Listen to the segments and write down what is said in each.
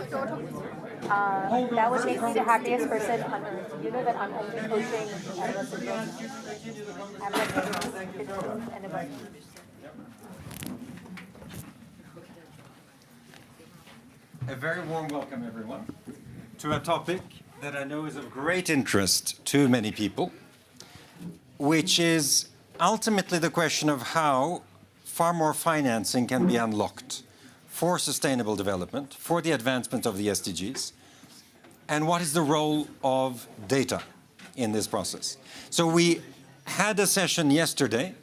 That would make me the happiest person on earth. You know that I'm only coaching adolescents. I'm like 15 and above. A very warm welcome, everyone, to a topic that I know is of great interest to many people, which is ultimately the question of how far more financing can be unlocked for sustainable development, for the advancement of the SDGs, and what is the role of data in this process. So we had a session yesterday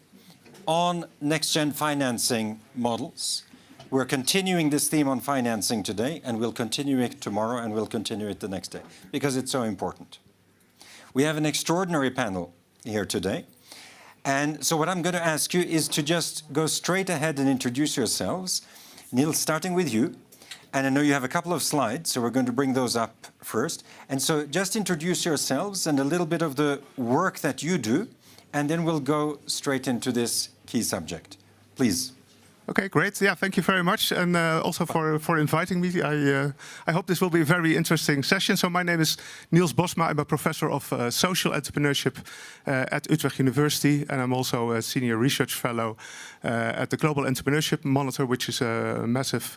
on next-gen financing models. We're continuing this theme on financing today, and we'll continue it tomorrow, and we'll continue it the next day, because it's so important. We have an extraordinary panel here today. And so what I'm going to ask you is to just go straight ahead and introduce yourselves. Niels, starting with you. And I know you have a couple of slides, so we're going to bring those up first. And so just introduce yourselves and a little bit of the work that you do, and then we'll go straight into this key subject. Please. Okay, great. Yeah, thank you very much, and also for inviting me. I hope this will be a very interesting session. So my name is Niels Bosma. I'm a professor of social entrepreneurship at Utrecht University, and I'm also a senior research fellow at the Global Entrepreneurship Monitor, which is a massive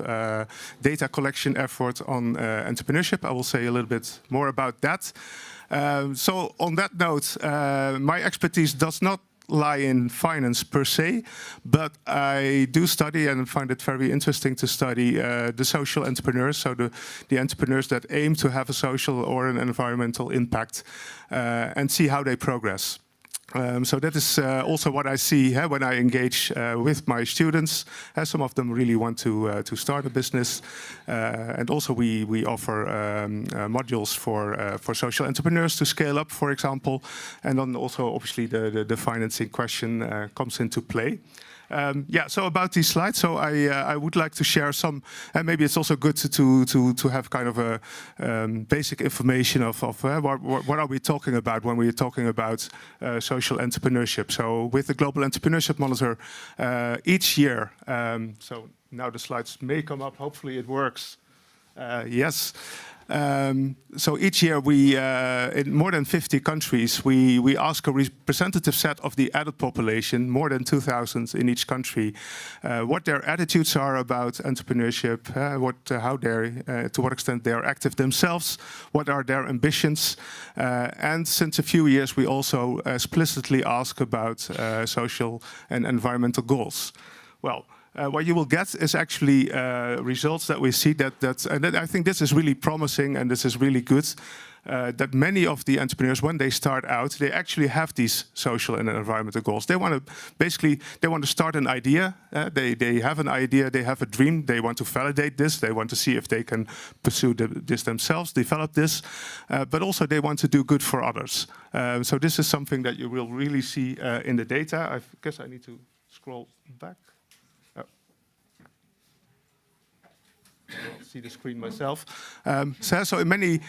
data collection effort on entrepreneurship. I will say a little bit more about that. So on that note, my expertise does not lie in finance per se, but I do study and find it very interesting to study the social entrepreneurs, so the entrepreneurs that aim to have a social or an environmental impact and see how they progress. So that is also what I see when I engage with my students. Some of them really want to start a business, and also we offer modules for social entrepreneurs to scale up, for example, and then also obviously the financing question comes into play. Yeah, so about these slides, so I would like to share some, and maybe it's also good to have kind of a basic information of what are we talking about when we're talking about social entrepreneurship. So with the Global Entrepreneurship Monitor, each year, so now the slides may come up, hopefully it works. Yes. So each year, in more than 50 countries, we ask a representative set of the adult population, more than 2,000 in each country, what their attitudes are about entrepreneurship, to what extent they are active themselves, what are their ambitions, and since a few years, we also explicitly ask about social and environmental goals. Well. What you will get is actually results that we see and I think this is really promising and this is really good, that many of the entrepreneurs, when they start out, they actually have these social and environmental goals. They want to start an idea. They have an idea, they have a dream, they want to validate this, they want to see if they can pursue this themselves, develop this, but also they want to do good for others. So this is something that you will really see in the data. I guess I need to scroll back. See the screen myself. So in many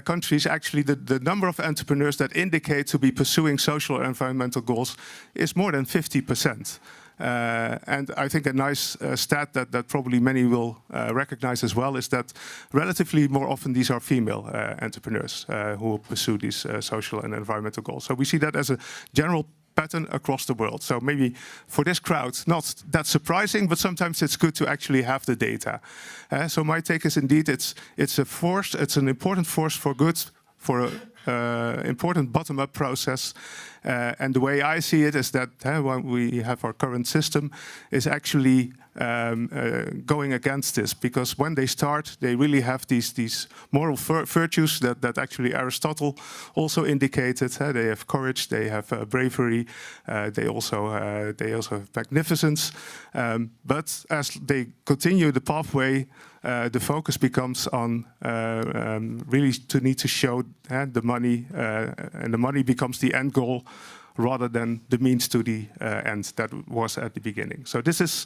countries, actually, the number of entrepreneurs that indicate to be pursuing social or environmental goals is more than 50%. And I think a nice stat that probably many will recognize as well is that relatively more often these are female entrepreneurs who pursue these social and environmental goals. So we see that as a general pattern across the world. So maybe for this crowd, not that surprising, but sometimes it's good to actually have the data. So my take is indeed it's an important force for good, for an important bottom-up process. And the way I see it is that when we have our current system is actually going against this, because when they start, they really have these moral virtues that actually Aristotle also indicated. They have courage, they have bravery, they also have magnificence. But as they continue the pathway, the focus becomes on really to need to show the money, and the money becomes the end goal rather than the means to the end that was at the beginning. So this is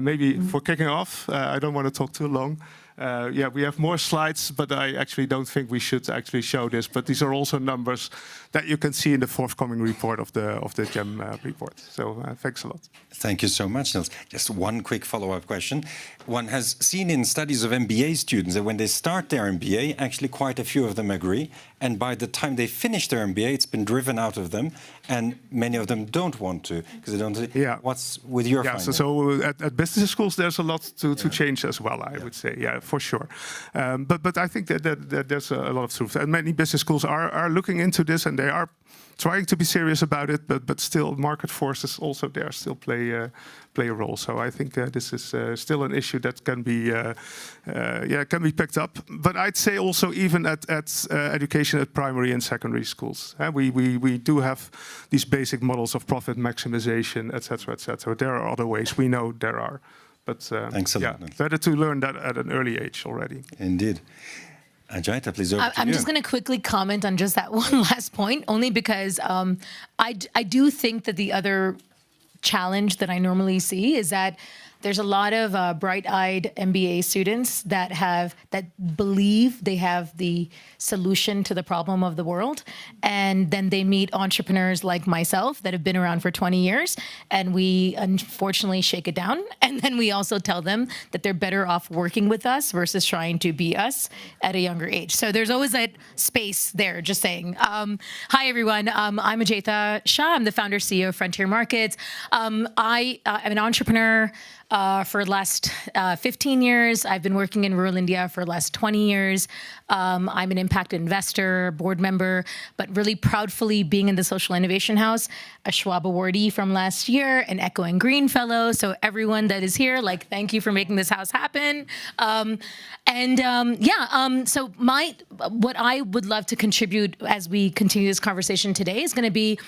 maybe for kicking off. I don't want to talk too long. Yeah, we have more slides, but I actually don't think we should actually show this. But these are also numbers that you can see in the forthcoming report of the GEM report. So thanks a lot. Thank you so much, Niels. Just one quick follow-up question. One has seen in studies of MBA students that when they start their MBA, actually quite a few of them agree. And by the time they finish their MBA, it's been driven out of them. And many of them don't want to, because they don't. Yeah. What's with your finding? So at business schools, there's a lot to change as well, I would say. Yeah, for sure. But I think that there's a lot of truth. And many business schools are looking into this, and they are trying to be serious about it, but still market forces also there still play a role. So I think this is still an issue that can be picked up. But I'd say also even at education at primary and secondary schools, we do have these basic models of profit maximization, etc., etc. There are other ways. We know there are, but thanks a lot. Better to learn that at an early age already. Indeed. Ajayita, please, over to you. I'm just going to quickly comment on just that one last point, only because I do think that the other challenge that I normally see is that there's a lot of bright-eyed MBA students that believe they have the solution to the problem of the world, and then they meet entrepreneurs like myself that have been around for 20 years, and we unfortunately shake it down, and then we also tell them that they're better off working with us versus trying to be us at a younger age. So there's always that space there, just saying. Hi, everyone. I'm Ajayita Shah. I'm the founder CEO of Frontier Markets. I'm an entrepreneur for the last 15 years. I've been working in rural India for the last 20 years. I'm an impact investor, board member, but really proudly being in the Social Innovation House, a Schwab awardee from last year, an Echo and Green Fellow. So everyone that is here, thank you for making this house happen. So what I would love to contribute as we continue this conversation today is going to be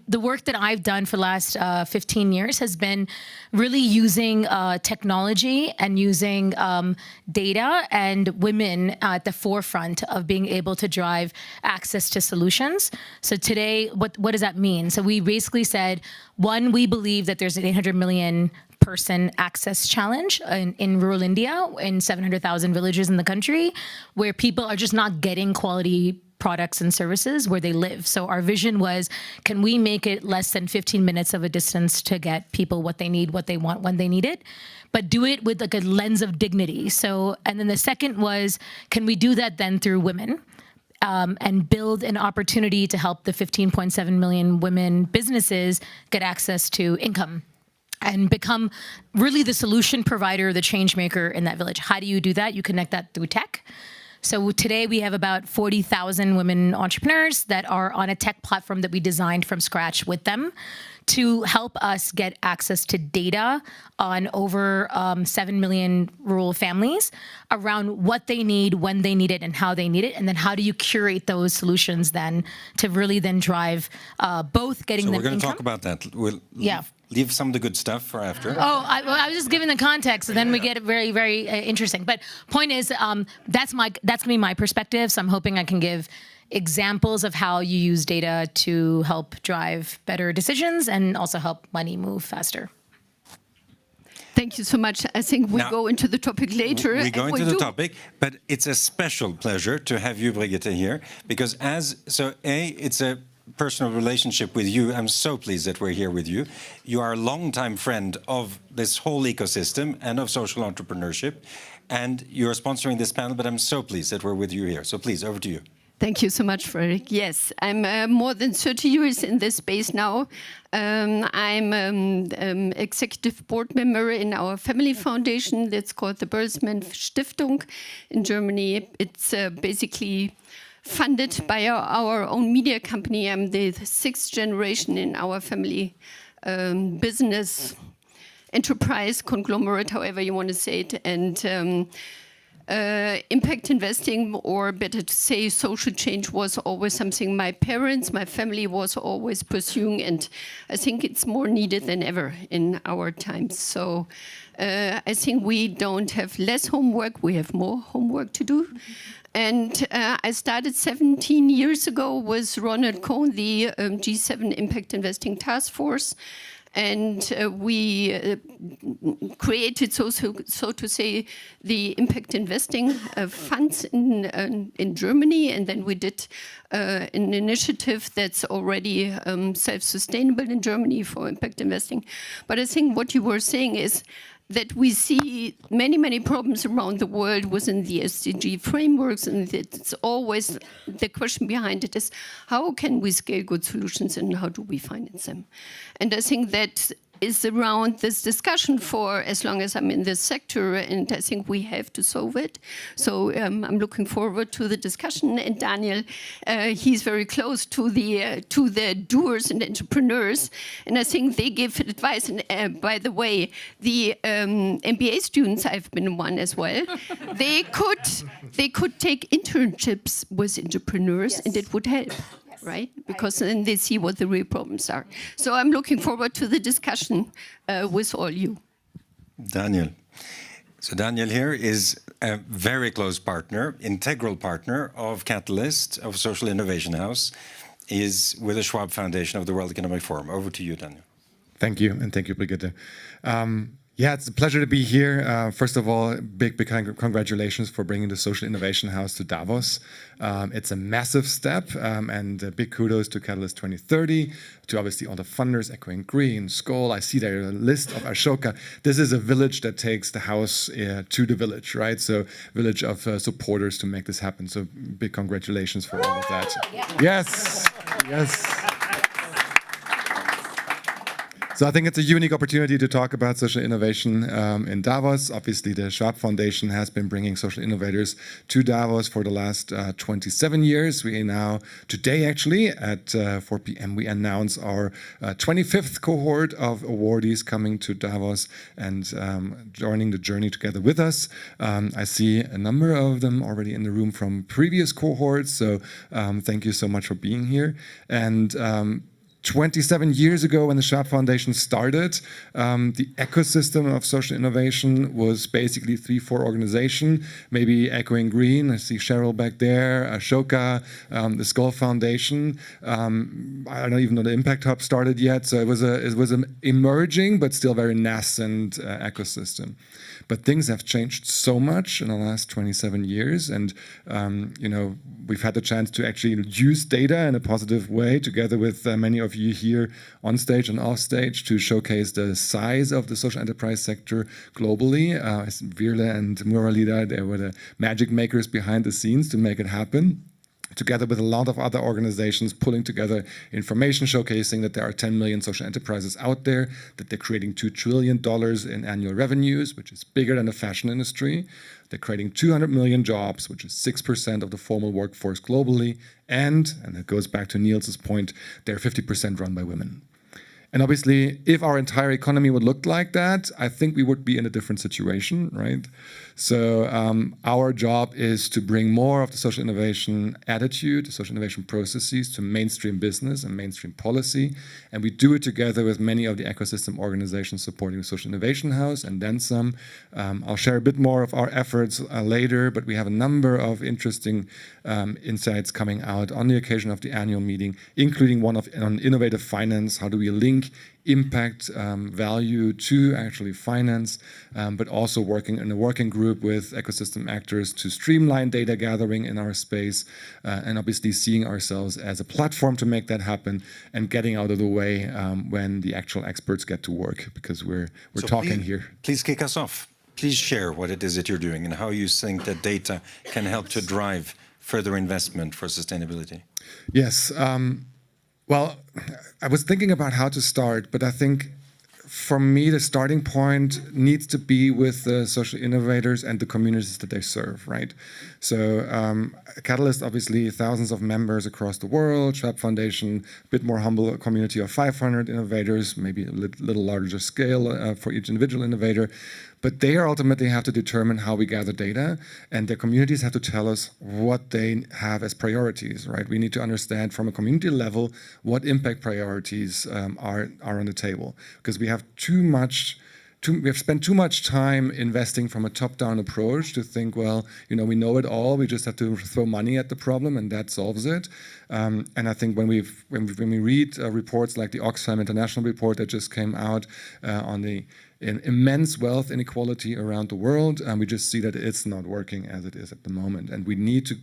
the work that I've done for the last 15 years has been really using technology and using data and women at the forefront of being able to drive access to solutions. So today, what does that mean? So we basically said, one, we believe that there's an 800 million person access challenge in rural India, in 700,000 villages in the country, where people are just not getting quality products and services where they live. So our vision was, can we make it less than 15 minutes of a distance to get people what they need, what they want, when they need it, but do it with a lens of dignity. So, and then the second was, can we do that then through women? And build an opportunity to help the 15.7 million women businesses get access to income and become really the solution provider, the change maker in that village. How do you do that? You connect that through tech. So today we have about 40,000 women entrepreneurs that are on a tech platform that we designed from scratch with them to help us get access to data on over 7 million rural families around what they need, when they need it, and how they need it. And then how do you curate those solutions then to really then drive both getting them income. So we're going to talk about that. We'll leave some of the good stuff for after. I was just giving the context, and then we get very, very interesting. But point is, that's going to be my perspective. So I'm hoping I can give examples of how you use data to help drive better decisions and also help money move faster. Thank you so much. I think we go into the topic later. We go into the topic, but it's a special pleasure to have you, Brigitte, here, because it's a personal relationship with you. I'm so pleased that we're here with you. You are a longtime friend of this whole ecosystem and of social entrepreneurship, and you're sponsoring this panel, but I'm so pleased that we're with you here. So please, over to you. Thank you so much, Frederick. Yes, I'm more than 30 years in this space now. I'm executive board member in our family foundation that's called the Bertelsmann Stiftung in Germany. It's basically funded by our own media company. I'm the sixth generation in our family business enterprise, conglomerate, however you want to say it. And impact investing, or better to say social change, was always something my parents, my family was always pursuing, and I think it's more needed than ever in our times. So I think we don't have less homework, we have more homework to do. And I started 17 years ago with Ronald Cohn, the G7 Impact Investing Task Force. And we created, so to say, the impact investing funds in Germany, and then we did an initiative that's already self-sustainable in Germany for impact investing. But I think what you were saying is that we see many problems around the world within the SDG frameworks, and it's always the question behind it is how can we scale good solutions and how do we finance them? And I think that is around this discussion for as long as I'm in this sector, and I think we have to solve it. So I'm looking forward to the discussion. And Daniel, he's very close to the doers and entrepreneurs, and I think they give advice. And by the way, the MBA students, I've been one as well. they could take internships with entrepreneurs, and it would help. Right? Because then they see what the real problems are. So I'm looking forward to the discussion with all you. Daniel. So Daniel here is a very close partner, integral partner of Catalyst, of Social Innovation House, is with the Schwab Foundation of the World Economic Forum. Over to you, Daniel. Thank you, and thank you, Brigitte. Yeah, it's a pleasure to be here. First of all, big congratulations for bringing the Social Innovation House to Davos. It's a massive step, and big kudos to Catalyst 2030, to obviously all the funders, Echoing Green, Skoll. I see there a list of Ashoka. This is a village that takes the house to the village, right? So village of supporters to make this happen. So big congratulations for all of that. Yes, yes. So I think it's a unique opportunity to talk about social innovation in Davos. Obviously, the Schwab Foundation has been bringing social innovators to Davos for the last 27 years. We now, today actually, at 4 p.m., we announce our 25th cohort of awardees coming to Davos and joining the journey together with us. I see a number of them already in the room from previous cohorts, so thank you so much for being here. And 27 years ago, when the Schwab Foundation started, the ecosystem of social innovation was basically 3-4 organizations, maybe Echoing Green, I see Cheryl back there, Ashoka, the Skoll Foundation. I don't even know the Impact Hub started yet, so it was an emerging but still very nascent ecosystem. But things have changed so much in the last 27 years, and we've had the chance to actually use data in a positive way together with many of you here on stage and off stage to showcase the size of the social enterprise sector globally. Virle and Muralida, they were the magic makers behind the scenes to make it happen, together with a lot of other organizations pulling together information showcasing that there are 10 million social enterprises out there, that they're creating $2 trillion in annual revenues, which is bigger than the fashion industry. They're creating 200 million jobs, which is 6% of the formal workforce globally. And it goes back to Niels' point, they're 50% run by women. And obviously, if our entire economy would look like that, I think we would be in a different situation, right? So our job is to bring more of the social innovation attitude, the social innovation processes to mainstream business and mainstream policy. And we do it together with many of the ecosystem organizations supporting the Social Innovation House and then some. I'll share a bit more of our efforts later, but we have a number of interesting insights coming out on the occasion of the annual meeting, including one on innovative finance. How do we link impact value to actually finance, but also working in a working group with ecosystem actors to streamline data gathering in our space, and obviously seeing ourselves as a platform to make that happen and getting out of the way when the actual experts get to work, because we're talking here. Please kick us off. Please share what it is that you're doing and how you think that data can help to drive further investment for sustainability. Yes. Well, I was thinking about how to start, but I think for me, the starting point needs to be with the social innovators and the communities that they serve, right? So Catalyst, obviously, thousands of members across the world, Schwab Foundation, a bit more humble community of 500 innovators, maybe a little larger scale for each individual innovator. But they ultimately have to determine how we gather data, and their communities have to tell us what they have as priorities, right? We need to understand from a community level what impact priorities are on the table, because we have too much we have spent too much time investing from a top-down approach to think, well, we know it all. We just have to throw money at the problem, and that solves it. And I think when we read reports like the Oxfam International report that just came out on the immense wealth inequality around the world, we just see that it's not working as it is at the moment. And we need to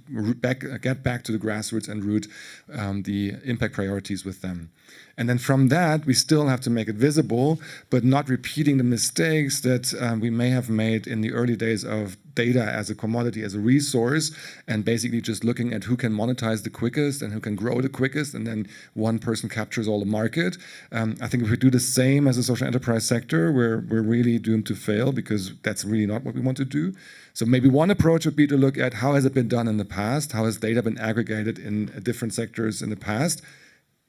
get back to the grassroots and root the impact priorities with them. And then from that, we still have to make it visible, but not repeating the mistakes that we may have made in the early days of data as a commodity, as a resource, and basically just looking at who can monetize the quickest and who can grow the quickest, and then one person captures all the market. I think if we do the same as a social enterprise sector, we're really doomed to fail, because that's really not what we want to do. So maybe one approach would be to look at how has it been done in the past, how has data been aggregated in different sectors in the past,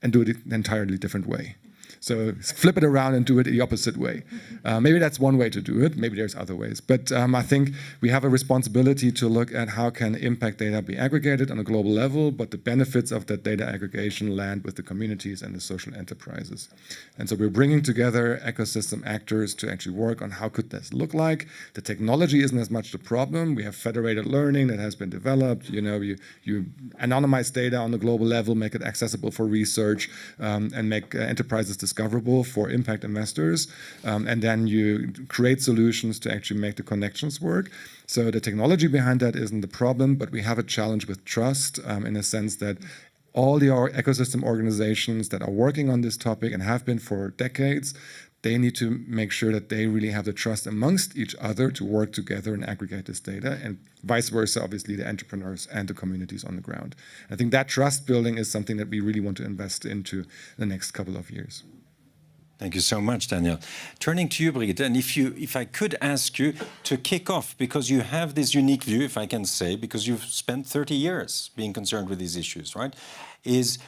and do it an entirely different way. So flip it around and do it the opposite way. Maybe that's one way to do it. Maybe there's other ways. But I think we have a responsibility to look at how can impact data be aggregated on a global level, but the benefits of that data aggregation land with the communities and the social enterprises. And so we're bringing together ecosystem actors to actually work on how could this look like. The technology isn't as much the problem. We have federated learning that has been developed. You anonymize data on the global level, make it accessible for research, and make enterprises discoverable for impact investors, and then you create solutions to actually make the connections work. So the technology behind that isn't the problem, but we have a challenge with trust, in a sense that all the ecosystem organizations that are working on this topic and have been for decades, they need to make sure that they really have the trust amongst each other to work together and aggregate this data, and vice versa, obviously, the entrepreneurs and the communities on the ground. I think that trust building is something that we really want to invest into the next couple of years. Thank you so much, Daniel. Turning to you, Brigitte, and if I could ask you to kick off, because you have this unique view, if I can say, because you've spent 30 years being concerned with these issues, right? Is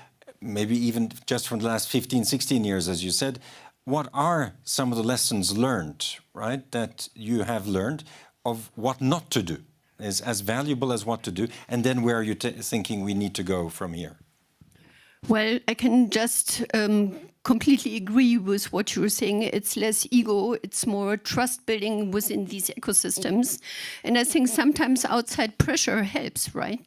maybe even just from the last 15, 16 years, as you said, what are some of the lessons learned, right, that you have learned of what not to do, is as valuable as what to do, and then where are you thinking we need to go from here? Well, I can just completely agree with what you were saying. It's less ego, it's more trust building within these ecosystems. And I think sometimes outside pressure helps, right?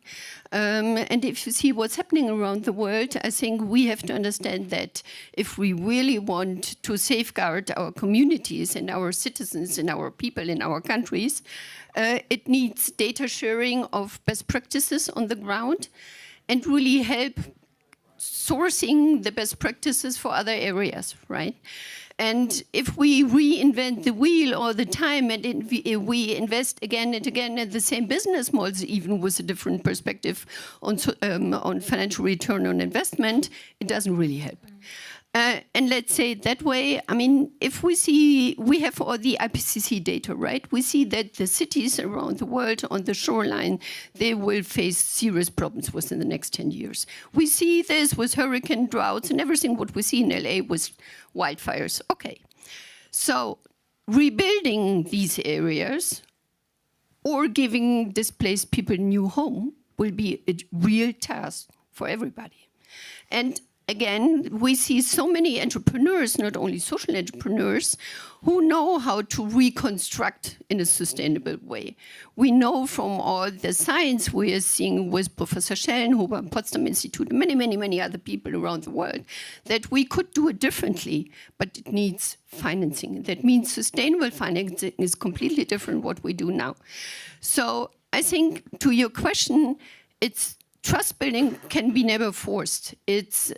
And if you see what's happening around the world, I think we have to understand that if we really want to safeguard our communities and our citizens and our people in our countries, it needs data sharing of best practices on the ground and really help sourcing the best practices for other areas, right? And if we reinvent the wheel all the time and we invest again and again in the same business models, even with a different perspective on financial return on investment, it doesn't really help. And let's say it that way, I mean, if we have all the IPCC data, right? We see that the cities around the world on the shoreline, they will face serious problems within the next 10 years. We see this with hurricane droughts and everything what we see in LA with wildfires. Okay, so rebuilding these areas or giving displaced people a new home will be a real task for everybody. And again, we see so many entrepreneurs, not only social entrepreneurs, who know how to reconstruct in a sustainable way. We know from all the science we are seeing with Professor Schellenhuber, Potsdam Institute, many other people around the world, that we could do it differently, but it needs financing. That means sustainable financing is completely different what we do now. So I think to your question, it's trust building can be never forced. It's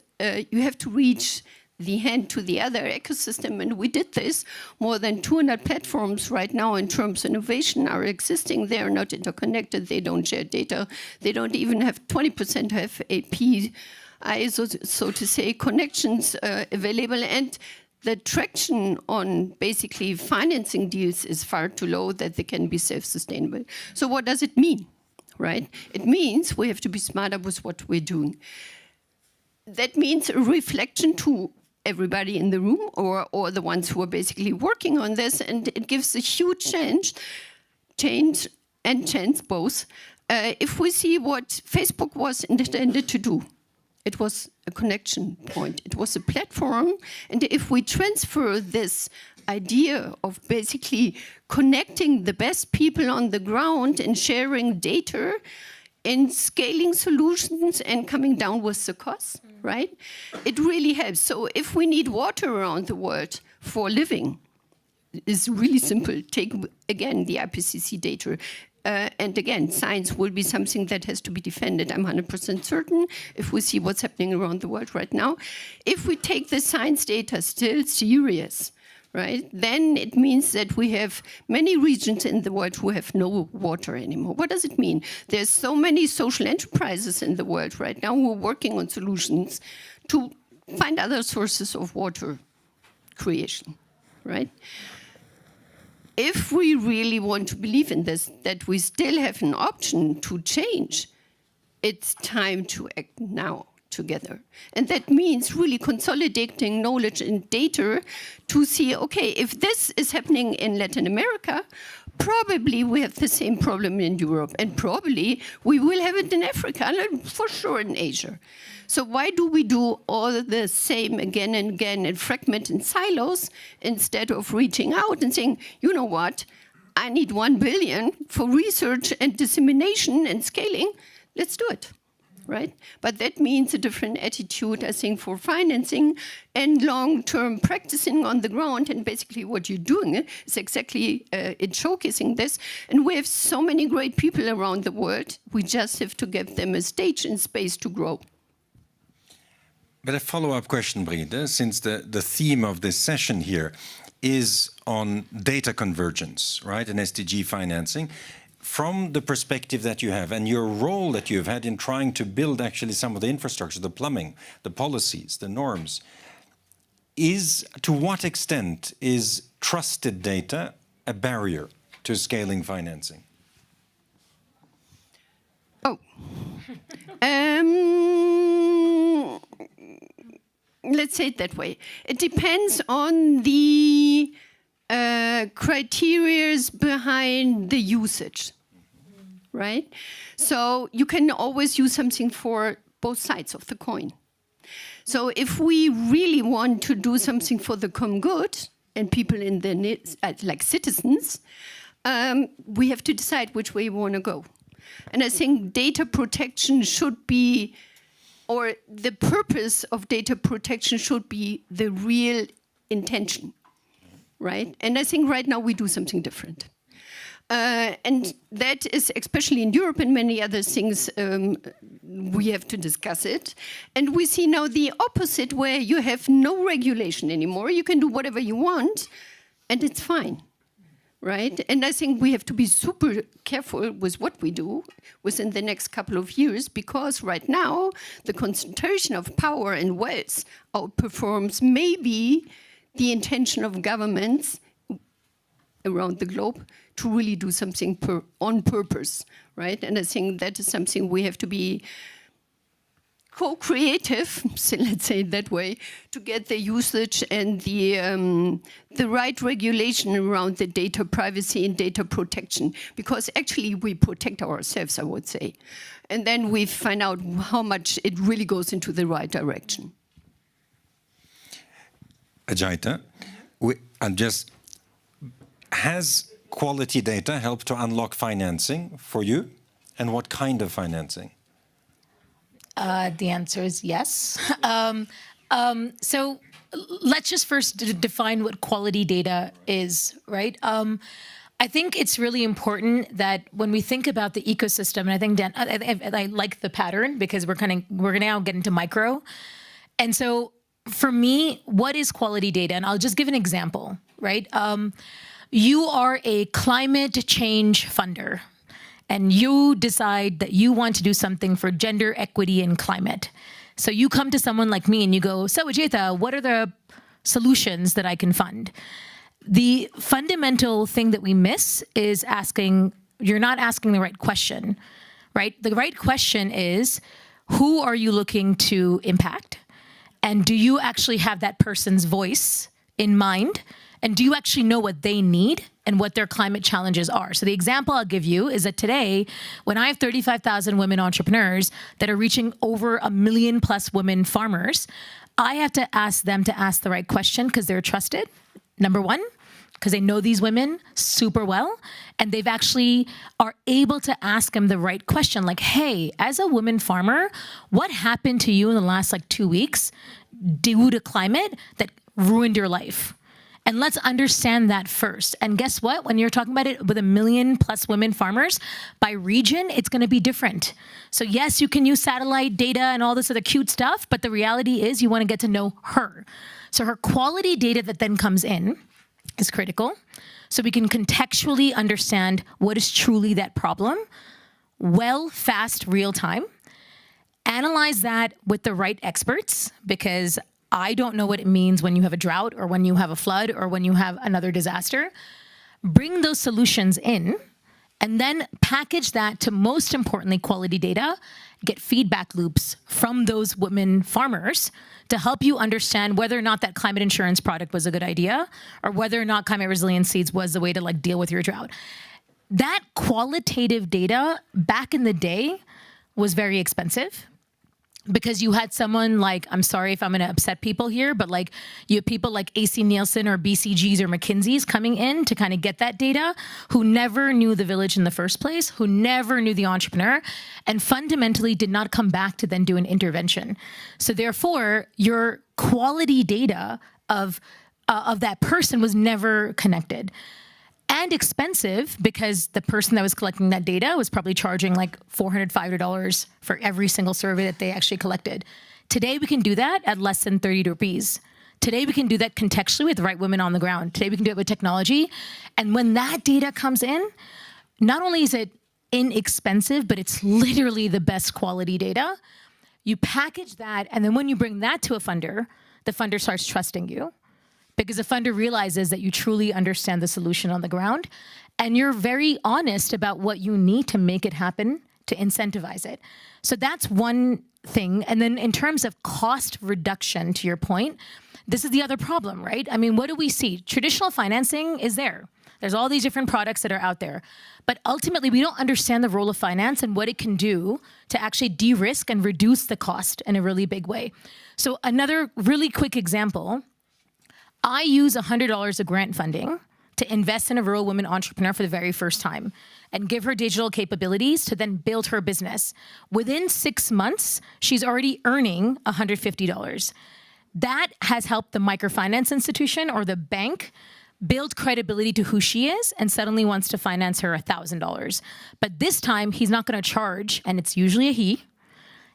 you have to reach the hand to the other ecosystem, and we did this. More than 200 platforms right now in terms of innovation are existing. They are not interconnected. They don't share data. They don't even have 20% have API, so to say, connections available. And the traction on basically financing deals is far too low that they can be self-sustainable. So what does it mean? Right? It means we have to be smarter with what we're doing. That means a reflection to everybody in the room or the ones who are basically working on this, and it gives a huge change and chance both. If we see what Facebook was intended to do, It was a connection point. It was a platform. And if we transfer this idea of basically connecting the best people on the ground and sharing data and scaling solutions and coming down with the cost, right? It really helps. So if we need water around the world for living, it's really simple. Take, again, the IPCC data. And again, science will be something that has to be defended. I'm 100% certain if we see what's happening around the world right now. If we take the science data still serious, right, then it means that we have many regions in the world who have no water anymore. What does it mean? There's so many social enterprises in the world right now who are working on solutions to find other sources of water creation, right? If we really want to believe in this, that we still have an option to change, it's time to act now together. And that means really consolidating knowledge and data to see, okay, if this is happening in Latin America, probably we have the same problem in Europe, and probably we will have it in Africa, and for sure in Asia. So why do we do all the same again and again and fragment in silos instead of reaching out and saying, you know what, I need 1 billion for research and dissemination and scaling, let's do it, right? But that means a different attitude, I think, for financing and long-term practicing on the ground. And basically what you're doing is exactly it's showcasing this. And we have so many great people around the world. We just have to give them a stage and space to grow. But a follow-up question, Brigitte, since the theme of this session here is on data convergence, right, and SDG financing. From the perspective that you have and your role that you've had in trying to build actually some of the infrastructure, the plumbing, the policies, the norms, to what extent is trusted data a barrier to scaling financing? Oh. Let's say it that way. It depends on the criteria behind the usage, right? So you can always use something for both sides of the coin. So if we really want to do something for the common good and people in the like citizens, we have to decide which way we want to go. And I think data protection should be, or the purpose of data protection should be the real intention, right? And I think right now we do something different. And that is, especially in Europe and many other things, we have to discuss it. And we see now the opposite, where you have no regulation anymore. You can do whatever you want, and it's fine, right? And I think we have to be super careful with what we do within the next couple of years, because right now the concentration of power and wealth outperforms maybe the intention of governments around the globe to really do something on purpose, right? And I think that is something we have to be co-creative, so let's say it that way, to get the usage and the right regulation around the data privacy and data protection, because actually we protect ourselves, I would say. And then we find out how much it really goes into the right direction. Ajaita, has quality data helped to unlock financing for you? And what kind of financing? The answer is yes. So let's just first define what quality data is, right? I think it's really important that when we think about the ecosystem, and I think Dan, I like the pattern because we're gonna now get into micro. And so for me, what is quality data? And I'll just give an example, right? You are a climate change funder, and you decide that you want to do something for gender equity and climate. So you come to someone like me and you go, so Ajaita, what are the solutions that I can fund? The fundamental thing that we miss is you're not asking the right question, right? The right question is, who are you looking to impact? And do you actually have that person's voice in mind? And do you actually know what they need? and what their climate challenges are. So the example I'll give you is that today, when I have 35,000 women entrepreneurs that are reaching over 1 million plus women farmers, I have to ask them to ask the right question because they're trusted, number one, because they know these women super well, and they've actually are able to ask them the right question, like, hey, as a woman farmer, what happened to you in the last 2 weeks due to climate that ruined your life? And let's understand that first. And guess what? When you're talking about it with 1 million plus women farmers, by region, it's going to be different. So yes, you can use satellite data and all this other cute stuff, but the reality is you want to get to know her. So her quality data that then comes in is critical. So we can contextually understand what is truly that problem, well, fast, real time. Analyze that with the right experts, because I don't know what it means when you have a drought or when you have a flood or when you have another disaster. Bring those solutions in and then package that to, most importantly, quality data, get feedback loops from those women farmers to help you understand whether or not that climate insurance product was a good idea or whether or not climate resilient seeds was the way to deal with your drought. That qualitative data back in the day was very expensive, because you had someone I'm sorry if I'm going to upset people here, but you have people like AC Nielsen or BCGs or McKinsey's coming in to kind of get that data, who never knew the village in the first place, who never knew the entrepreneur, and fundamentally did not come back to then do an intervention. So therefore, your quality data of that person was never connected. And expensive, because the person that was collecting that data was probably charging $400, $500 for every single survey that they actually collected. Today, we can do that at less than 30 rupees. Today, we can do that contextually with the right women on the ground. Today, we can do it with technology. And when that data comes in, not only is it inexpensive, but it's literally the best quality data. You package that, and then when you bring that to a funder, the funder starts trusting you, because the funder realizes that you truly understand the solution on the ground, and you're very honest about what you need to make it happen, to incentivize it. So that's one thing. And then in terms of cost reduction, to your point, this is the other problem, right? I mean, what do we see? Traditional financing is there. There's all these different products that are out there. But ultimately, we don't understand the role of finance and what it can do to actually de-risk and reduce the cost in a really big way. So another really quick example, I use $100 of grant funding to invest in a rural woman entrepreneur for the very first time and give her digital capabilities to then build her business. Within 6 months, she's already earning $150. That has helped the microfinance institution or the bank build credibility to who she is and suddenly wants to finance her $1,000. But this time, he's not going to charge, and it's usually a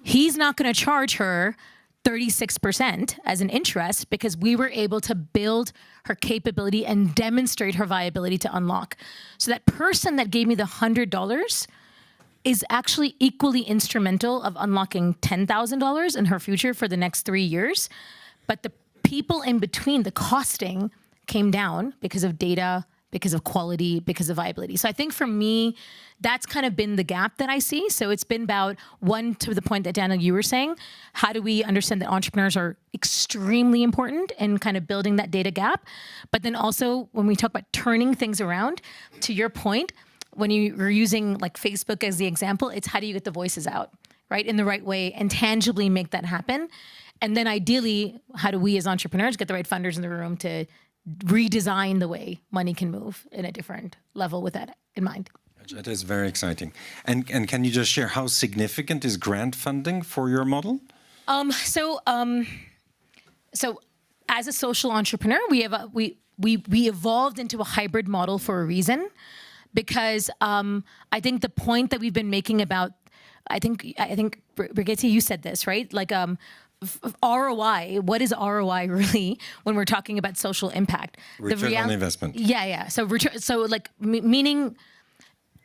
he's not going to charge her 36% as an interest, because we were able to build her capability and demonstrate her viability to unlock. So that person that gave me the $100 is actually equally instrumental of unlocking $10,000 in her future for the next 3 years. But the people in between, the costing came down because of data, because of quality, because of viability. So I think for me, that's kind of been the gap that I see. So it's been about, one, to the point that Daniel, you were saying, how do we understand that entrepreneurs are extremely important in kind of building that data gap? But then also when we talk about turning things around, to your point, when you were using Facebook as the example, it's how do you get the voices out, right, in the right way and tangibly make that happen? And then ideally, how do we as entrepreneurs get the right funders in the room to redesign the way money can move in a different level with that in mind? That is very exciting. And can you just share how significant is grant funding for your model? So as a social entrepreneur, we evolved into a hybrid model for a reason, because I think the point that we've been making about, I think Brigitte, you said this, right? ROI, what is ROI really when we're talking about social impact? Return on investment. Yeah. So meaning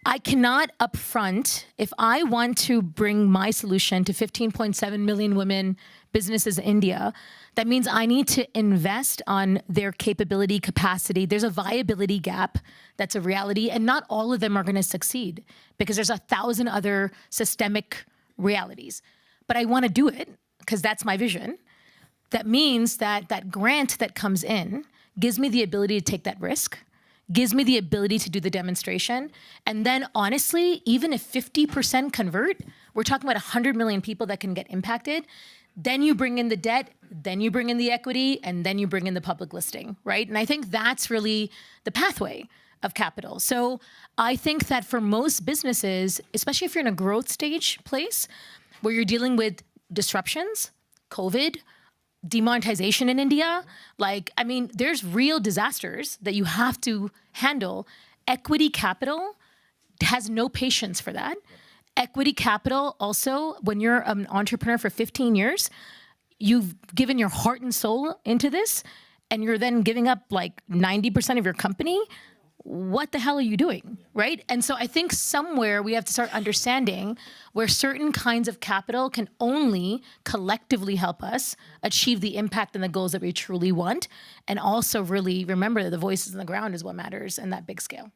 I cannot upfront, if I want to bring my solution to 15.7 million women businesses in India, that means I need to invest on their capability, capacity. There's a viability gap that's a reality, and not all of them are going to succeed because there's 1,000 other systemic realities. But I want to do it because that's my vision. That means that that grant that comes in gives me the ability to take that risk, gives me the ability to do the demonstration. And then honestly, even if 50% convert, we're talking about 100 million people that can get impacted. Then you bring in the debt, then you bring in the equity, and then you bring in the public listing, right? And I think that's really the pathway of capital. So I think that for most businesses, especially if you're in a growth stage place where you're dealing with disruptions, COVID, demonetization in India, there's real disasters that you have to handle. Equity capital has no patience for that. Equity capital also, when you're an entrepreneur for 15 years, you've given your heart and soul into this, and you're then giving up like 90% of your company. What the hell are you doing, right? And so I think somewhere we have to start understanding where certain kinds of capital can only collectively help us achieve the impact and the goals that we truly want, and also really remember that the voices on the ground is what matters in that big scale.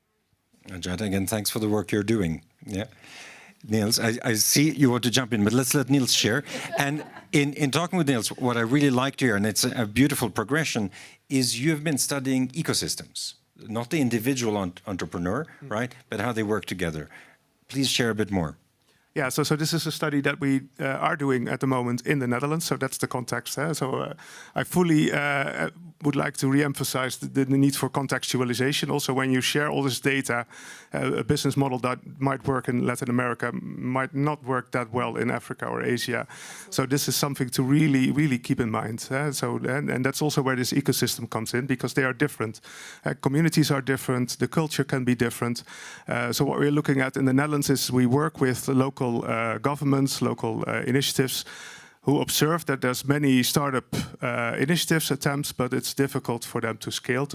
Jada, again, thanks for the work you're doing. Yeah. Niels, I see you want to jump in, but let's let Niels share. And in talking with Niels, what I really liked here, and it's a beautiful progression, is you've been studying ecosystems, not the individual entrepreneur, right, but how they work together. Please share a bit more. Yeah, so this is a study that we are doing at the moment in the Netherlands, so that's the context. So I fully would like to re-emphasize the need for contextualization. Also, when you share all this data, a business model that might work in Latin America might not work that well in Africa or Asia. So this is something to really keep in mind. And that's also where this ecosystem comes in, because they are different. Communities are different, the culture can be different. So what we're looking at in the Netherlands is we work with local governments, local initiatives, who observe that there's many startup initiatives, attempts, but it's difficult for them to scale,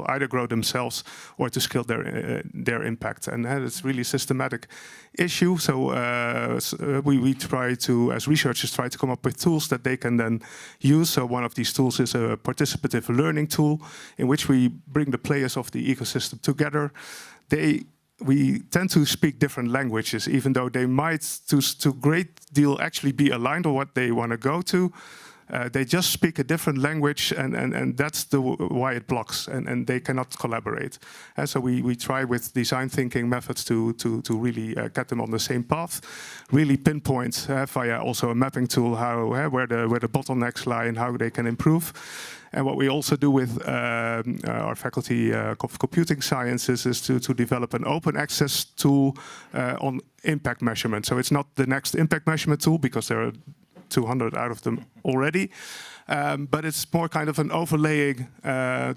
either grow themselves or to scale their impact. And it's really a systematic issue. So we try to, as researchers, try to come up with tools that they can then use. So one of these tools is a participative learning tool in which we bring the players of the ecosystem together. We tend to speak different languages, even though they might, to great deal, actually be aligned on what they want to go to. They just speak a different language, and that's why it blocks, and they cannot collaborate. And so we try with design thinking methods to really get them on the same path, really pinpoint via also a mapping tool where the bottlenecks lie and how they can improve. And what we also do with our faculty of computing sciences is to develop an open access tool on impact measurement. So it's not the next impact measurement tool, because there are 200 out of them already. But it's more kind of an overlaying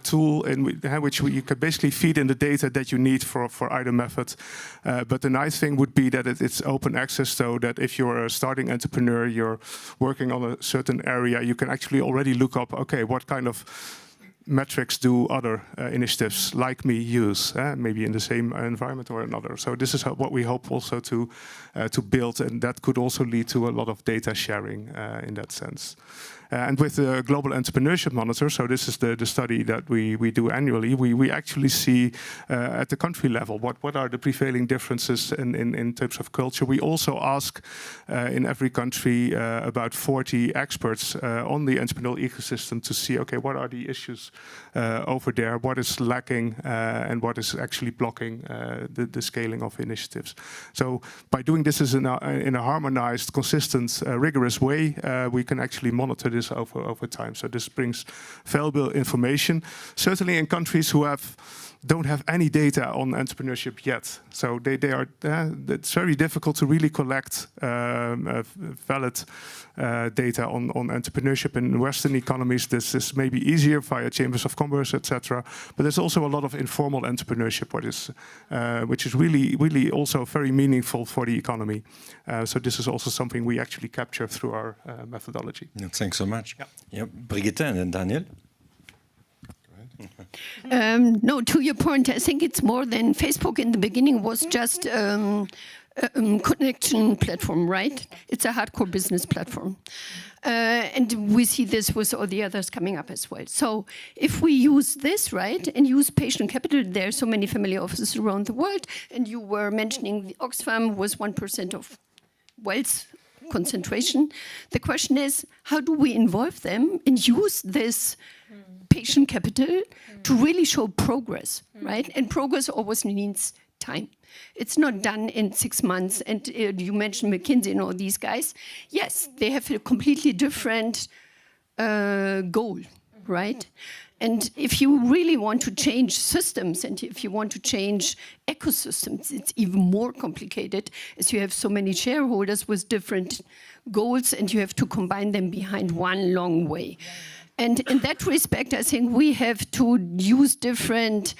tool in which you can basically feed in the data that you need for either method. But the nice thing would be that it's open access, so that if you're a starting entrepreneur, you're working on a certain area, you can actually already look up, okay, what kind of metrics do other initiatives like me use, maybe in the same environment or another. So this is what we hope also to build, and that could also lead to a lot of data sharing in that sense. And with the Global Entrepreneurship Monitor, so this is the study that we do annually, we actually see at the country level what are the prevailing differences in terms of culture. We also ask in every country about 40 experts on the entrepreneurial ecosystem to see, okay, what are the issues over there, what is lacking, and what is actually blocking the scaling of initiatives. So by doing this in a harmonized, consistent, rigorous way, we can actually monitor this over time. So this brings valuable information, certainly in countries who don't have any data on entrepreneurship yet. So it's very difficult to really collect valid data on entrepreneurship. In Western economies, this is maybe easier via chambers of commerce, etc. But there's also a lot of informal entrepreneurship, which is really also very meaningful for the economy. So this is also something we actually capture through our methodology. Thanks so much. Yeah. Brigitte and then Daniel. No, to your point, I think it's more than Facebook in the beginning was just a connection platform, right? It's a hardcore business platform. And we see this with all the others coming up as well. So if we use this, right, and use patient capital, there are so many family offices around the world, and you were mentioning the Oxfam was 1% of wealth concentration. The question is, how do we involve them and use this patient capital to really show progress, right? And progress always needs time. It's not done in 6 months. And you mentioned McKinsey and all these guys. Yes, they have a completely different goal, right? And if you really want to change systems and if you want to change ecosystems, it's even more complicated as you have so many shareholders with different goals and you have to combine them behind one long way. And in that respect, I think we have to use different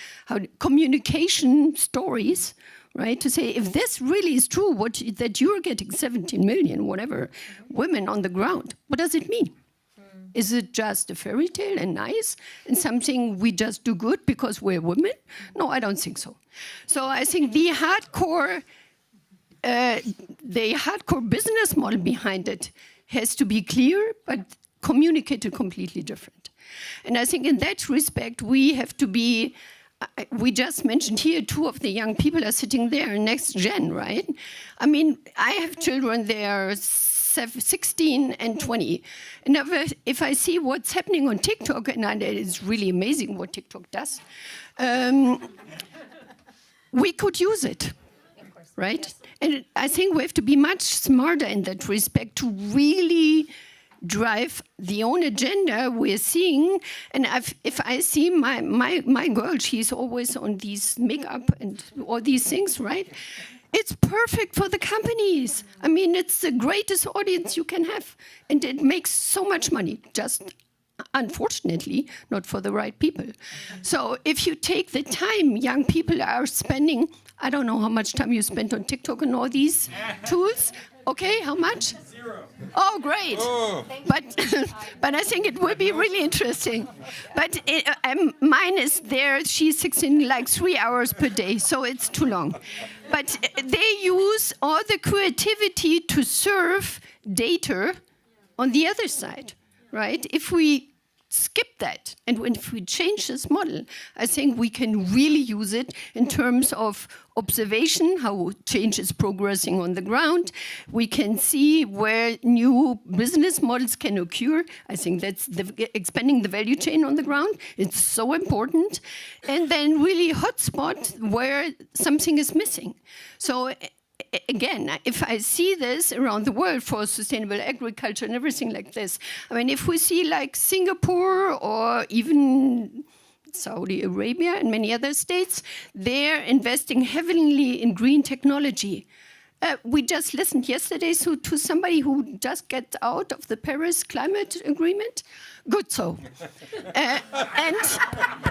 communication stories, right? To say, if this really is true, that you're getting 17 million, whatever, women on the ground, what does it mean? Is it just a fairy tale and nice and something we just do good because we're women? No, I don't think so. So I think the hardcore business model behind it has to be clear, but communicated completely different. And I think in that respect, we have to be, we just mentioned here, 2 of the young people are sitting there, next gen, right? I mean, I have children, they're 16 and 20. And if I see what's happening on TikTok, and it's really amazing what TikTok does, we could use it, right? And I think we have to be much smarter in that respect to really drive the own agenda we're seeing. And if I see my girl, she's always on these makeup and all these things, right? It's perfect for the companies. I mean, it's the greatest audience you can have. And it makes so much money, just unfortunately, not for the right people. So if you take the time young people are spending, I don't know how much time you spent on TikTok and all these tools. Okay, how much? 0. Oh, great. Oh. But I think it will be really interesting. But mine is there. She's 16, like 3 hours per day, so it's too long. But they use all the creativity to serve data on the other side, right? If we skip that and if we change this model, I think we can really use it in terms of observation, how change is progressing on the ground. We can see where new business models can occur. I think that's expanding the value chain on the ground. It's so important. And then really hotspot where something is missing. So again, if I see this around the world for sustainable agriculture and everything like this, I mean, if we see like Singapore or even Saudi Arabia and many other states, they're investing heavily in green technology. We just listened yesterday to somebody who just gets out of the Paris Climate Agreement. Good so. And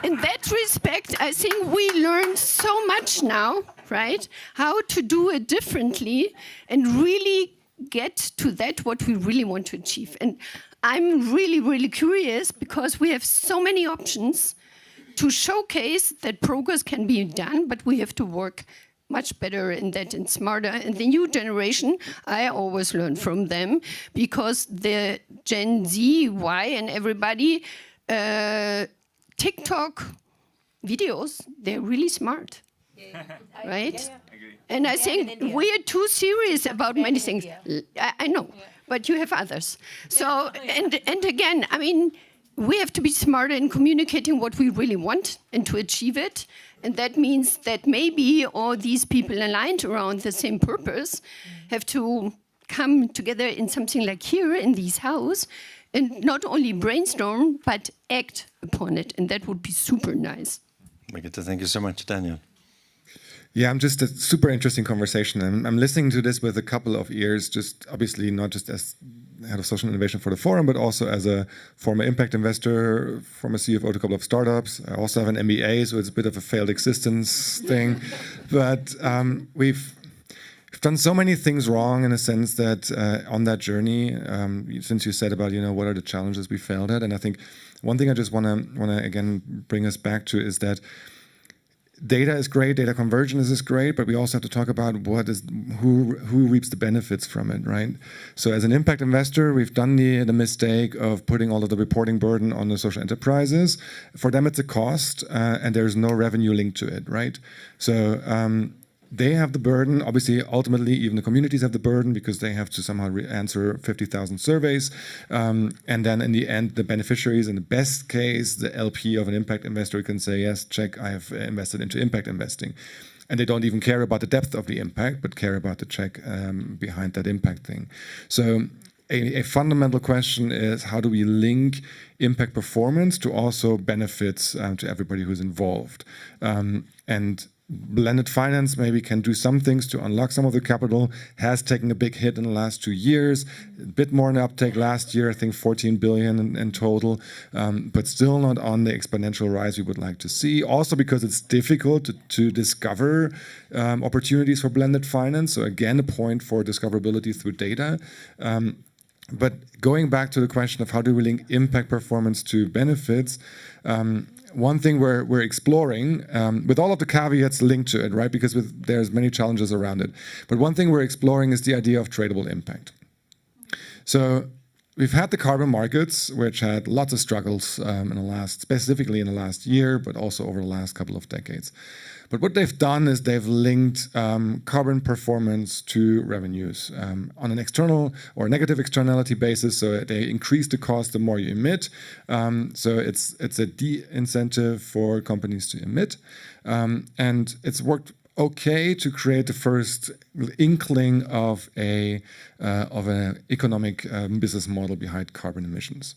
in that respect, I think we learned so much now, right? How to do it differently and really get to that what we really want to achieve. And I'm really, really curious because we have so many options to showcase that progress can be done, but we have to work much better in that and smarter. And the new generation, I always learn from them because the Gen Z, Y, and everybody, TikTok videos, they're really smart, right? And I think we are too serious about many things. I know, but you have others. So, and again, I mean, we have to be smarter in communicating what we really want and to achieve it. And that means that maybe all these people aligned around the same purpose have to come together in something like here in this house and not only brainstorm, but act upon it. And that would be super nice. Brigitte, thank you so much, Daniel. Yeah, I'm just a super interesting conversation. I'm listening to this with a couple of ears, just obviously not just as head of social innovation for the forum, but also as a former impact investor, former CFO to a couple of startups. I also have an MBA, so it's a bit of a failed existence thing. But we've done so many things wrong in a sense that on that journey, since you said about, what are the challenges we failed at? And I think one thing I just want to again bring us back to is that data is great, data convergence is great, but we also have to talk about who reaps the benefits from it, right? So as an impact investor, we've done the mistake of putting all of the reporting burden on the social enterprises. For them, it's a cost, and there's no revenue linked to it, right? So they have the burden. Obviously, ultimately, even the communities have the burden because they have to somehow answer 50,000 surveys. And then in the end, the beneficiaries, in the best case, the LP of an impact investor can say, yes, check, I have invested into impact investing. And they don't even care about the depth of the impact, but care about the check behind that impact thing. So a fundamental question is, how do we link impact performance to also benefits to everybody who's involved? And blended finance maybe can do some things to unlock some of the capital, has taken a big hit in the last 2 years, a bit more in uptake last year, I think 14 billion in total, but still not on the exponential rise we would like to see. Also because it's difficult to discover opportunities for blended finance. So again, a point for discoverability through data. But going back to the question of how do we link impact performance to benefits, one thing we're exploring, with all of the caveats linked to it, right? Because there's many challenges around it. But one thing we're exploring is the idea of tradable impact. So we've had the carbon markets, which had lots of struggles specifically in the last year, but also over the last couple of decades. But what they've done is they've linked carbon performance to revenues on an external or negative externality basis. So they increase the cost the more you emit. So it's a de-incentive for companies to emit. And it's worked okay to create the first inkling of an economic business model behind carbon emissions.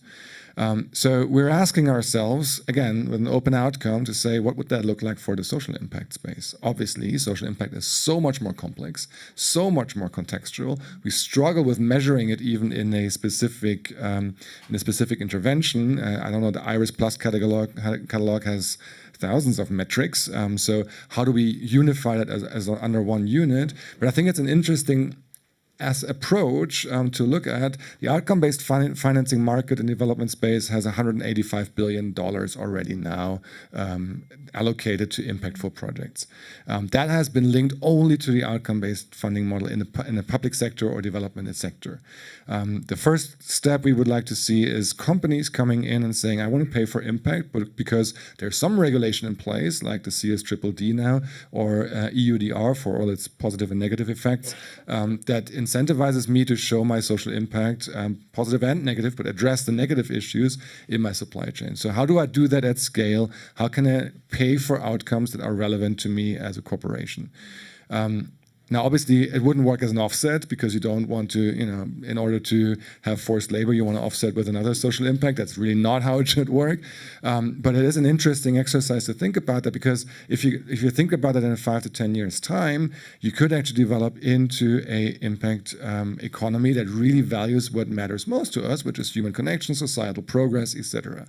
So we're asking ourselves, again, with an open outcome, to say, what would that look like for the social impact space? Obviously, social impact is so much more complex, so much more contextual. We struggle with measuring it even in a specific intervention. I don't know, the IRIS Plus catalog has thousands of metrics. So how do we unify that as under one unit? But I think it's an interesting approach to look at. The outcome-based financing market and development space has $185 billion already now allocated to impactful projects. That has been linked only to the outcome-based funding model in the public sector or development sector. The first step we would like to see is companies coming in and saying, I want to pay for impact, but because there's some regulation in place, like the CSDDD now, or EUDR for all its positive and negative effects, that incentivizes me to show my social impact, positive and negative, but address the negative issues in my supply chain. So how do I do that at scale? How can I pay for outcomes that are relevant to me as a corporation? Now, obviously, it wouldn't work as an offset because you don't want to, in order to have forced labor, you want to offset with another social impact. That's really not how it should work. But it is an interesting exercise to think about that, because if you think about it in 5 to 10 years' time, you could actually develop into a impact economy that really values what matters most to us, which is human connection, societal progress, etc.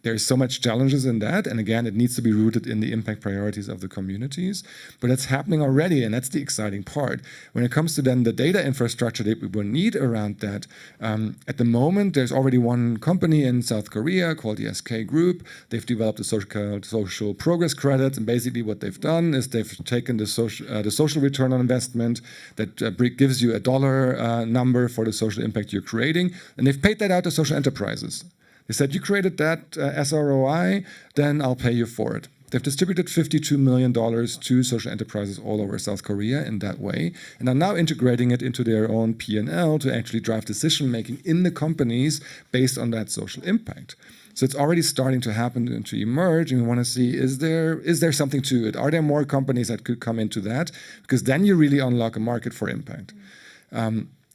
There's so much challenges in that, and again, it needs to be rooted in the impact priorities of the communities. But it's happening already, and that's the exciting part. When it comes to then the data infrastructure that we will need around that, at the moment, there's already one company in South Korea called the SK Group. They've developed the social progress credits, and basically what they've done is they've taken the social return on investment that gives you a dollar number for the social impact you're creating, and they've paid that out to social enterprises. They said, you created that SROI, then I'll pay you for it. They've distributed $52 million to social enterprises all over South Korea in that way, and are now integrating it into their own P&L to actually drive decision-making in the companies based on that social impact. So it's already starting to happen and to emerge, and we want to see, is there something to it? Are there more companies that could come into that? Because then you really unlock a market for impact.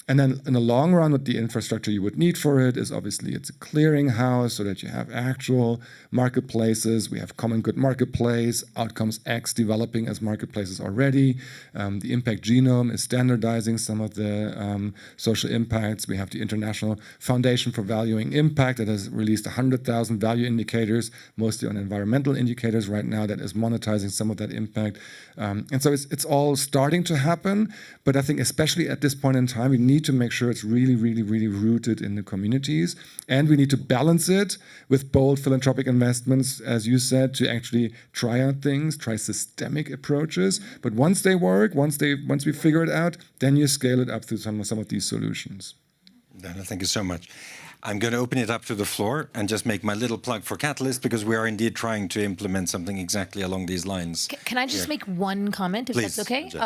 And then in the long run, what the infrastructure you would need for it is obviously it's a clearinghouse so that you have actual marketplaces. We have Common Good Marketplace, Outcomes X developing as marketplaces already. The Impact Genome is standardizing some of the social impacts. We have the International Foundation for Valuing Impact that has released 100,000 value indicators, mostly on environmental indicators right now, that is monetizing some of that impact. And so it's all starting to happen, but I think especially at this point in time, we need to make sure it's really, really, really rooted in the communities. And we need to balance it with bold philanthropic investments, as you said, to actually try out things, try systemic approaches. But once they work, once we figure it out, then you scale it up through some of these solutions. Thank you so much. I'm going to open it up to the floor and just make my little plug for Catalyst, because we are indeed trying to implement something exactly along these lines. Can I just make one comment, if Please, that's okay? Jeff.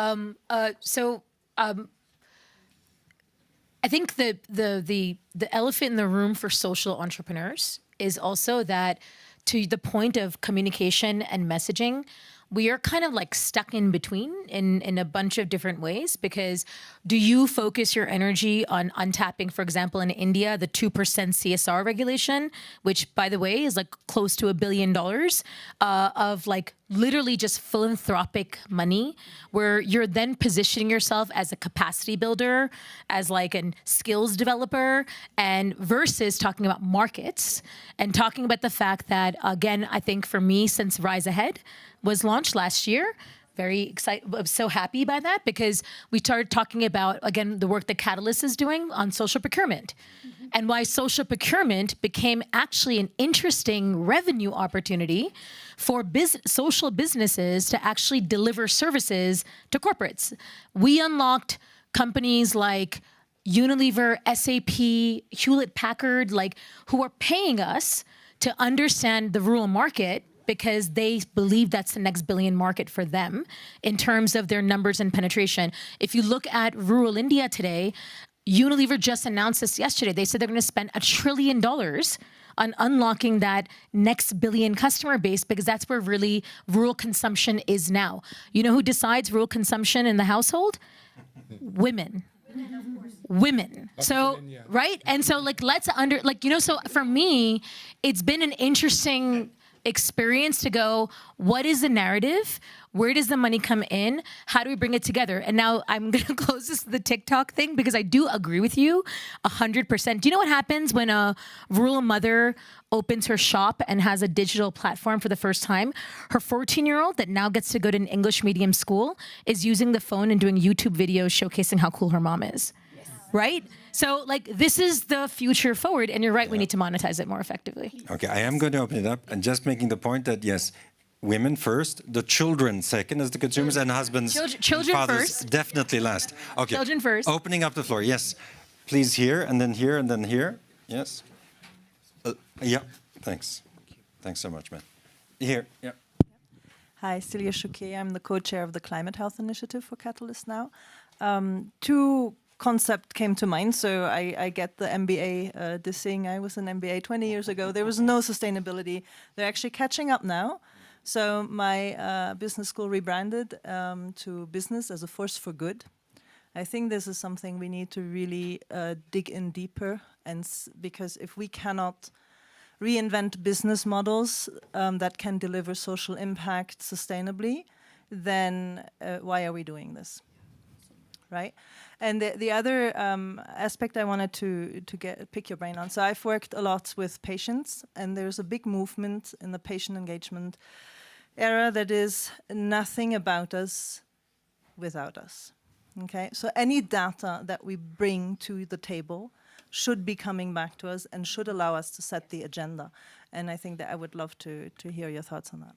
I think the elephant in the room for social entrepreneurs is also that, to the point of communication and messaging, we are kind of like stuck in between in a bunch of different ways, because do you focus your energy on untapping, for example, in India, the 2% CSR regulation, which, by the way, is like close to $1 billion of like literally just philanthropic money, where you're then positioning yourself as a capacity builder, as like a skills developer, and versus talking about markets and talking about the fact that, again, I think for me, since Rise Ahead was launched last year, very excited. I'm so happy by that, because we started talking about, again, the work that Catalyst is doing on social procurement, and why social procurement became actually an interesting revenue opportunity for social businesses to actually deliver services to corporates. We unlocked companies like Unilever, SAP, Hewlett-Packard, like, who are paying us to understand the rural market, because they believe that's the next billion market for them in terms of their numbers and penetration. If you look at rural India today, Unilever just announced this yesterday. They said they're going to spend $1 trillion on unlocking that next billion customer base, because that's where really rural consumption is now. You know who decides rural consumption in the household? Women. Women. So, right? And so, like, so for me, it's been an interesting experience to go, what is the narrative? Where does the money come in? How do we bring it together? And now I'm going to close the TikTok thing, because I do agree with you 100%. Do you know what happens when a rural mother opens her shop and has a digital platform for the first time? Her 14-year-old that now gets to go to an English medium school is using the phone and doing YouTube videos showcasing how cool her mom is. Yes. Right? So, like, this is the future forward, and you're right, we need to monetize it more effectively. Okay, I am going to open it up and just making the point that, yes, women first, the children second as the consumers, and husbands children and fathers first. Definitely last. Okay. Children first. Opening up the floor, yes. Please here, and then here, and then here. Yes. Yeah, thanks. Thanks so much, man. Here, yeah. Hi, Celia Chouquet. I'm the co-chair of the Climate Health Initiative for Catalyst now. Two concept came to mind. So I get the MBA dissing. I was an MBA 20 years ago. There was no sustainability. They're actually catching up now. So my business school rebranded to business as a force for good. I think this is something we need to really dig in deeper, and because if we cannot reinvent business models that can deliver social impact sustainably, then why are we doing this? Right? And the other aspect I wanted to pick your brain on. So I've worked a lot with patients, and there's a big movement in the patient engagement era that is nothing about us without us. Okay, so any data that we bring to the table should be coming back to us and should allow us to set the agenda. And I think that I would love to hear your thoughts on that.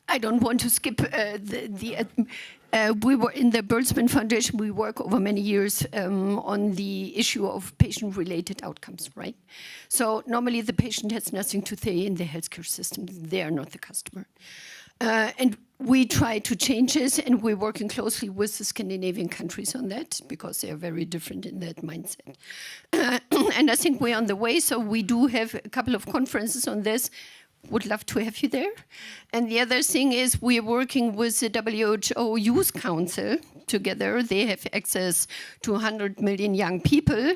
I don't want to skip we were in the Bertelsmann Foundation. We work over many years on the issue of patient-related outcomes, right? So normally the patient has nothing to say in the healthcare system. They are not the customer. And we try to change this, and we're working closely with the Scandinavian countries on that, because they are very different in that mindset. And I think we're on the way, so we do have a couple of conferences on this. Would love to have you there. And the other thing is we're working with the WHO Youth Council together. They have access to 100 million young people.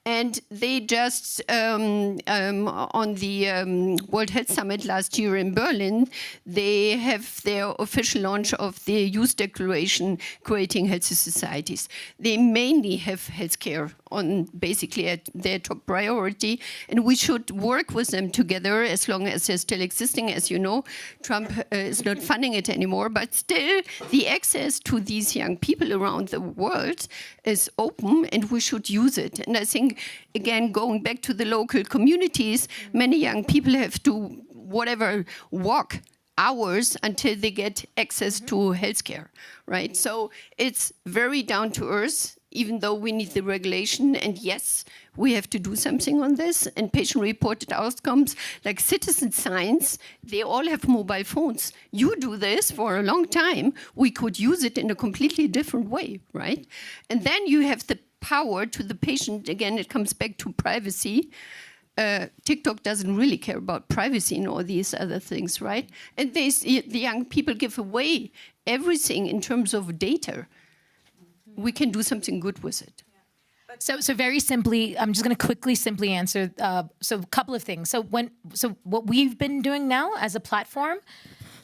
And they just, on the World Health Summit last year in Berlin, they have their official launch of the Youth Declaration, Creating Healthy Societies. They mainly have healthcare on basically at their top priority, and we should work with them together as long as they're still existing. As you know, Trump is not funding it anymore, but still the access to these young people around the world is open, and we should use it. And I think, again, going back to the local communities, many young people have to walk hours until they get access to healthcare, right? So it's very down to earth. even though we need the regulation, and yes, we have to do something on this, and patient-reported outcomes, like citizen science, they all have mobile phones. You do this for a long time, we could use it in a completely different way, right? And then you have the power to the patient. Again, it comes back to privacy. TikTok doesn't really care about privacy and all these other things, right? And the young people give away everything in terms of data. We can do something good with it. So very simply, I'm just going to quickly, simply answer. So a couple of things. So what we've been doing now as a platform.